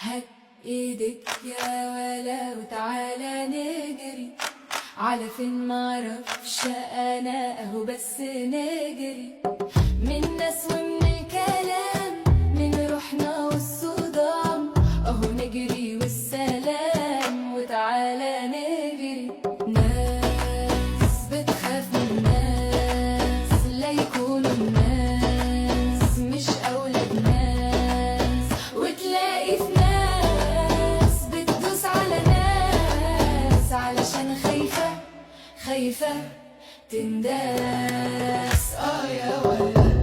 هات ايدك يا ولا وتعالى نجري على فين معرفش انا اهو بس نجري من ناس ومن الكلام من روحنا والصدام اهو نجري والسلام وتعالى نجري. ناس بتخاف من ناس لا يكونوا الناس مش اولاد ناس وتلاقي في ناس بتدوس على ناس علشان خايفة تنداس. يا ولا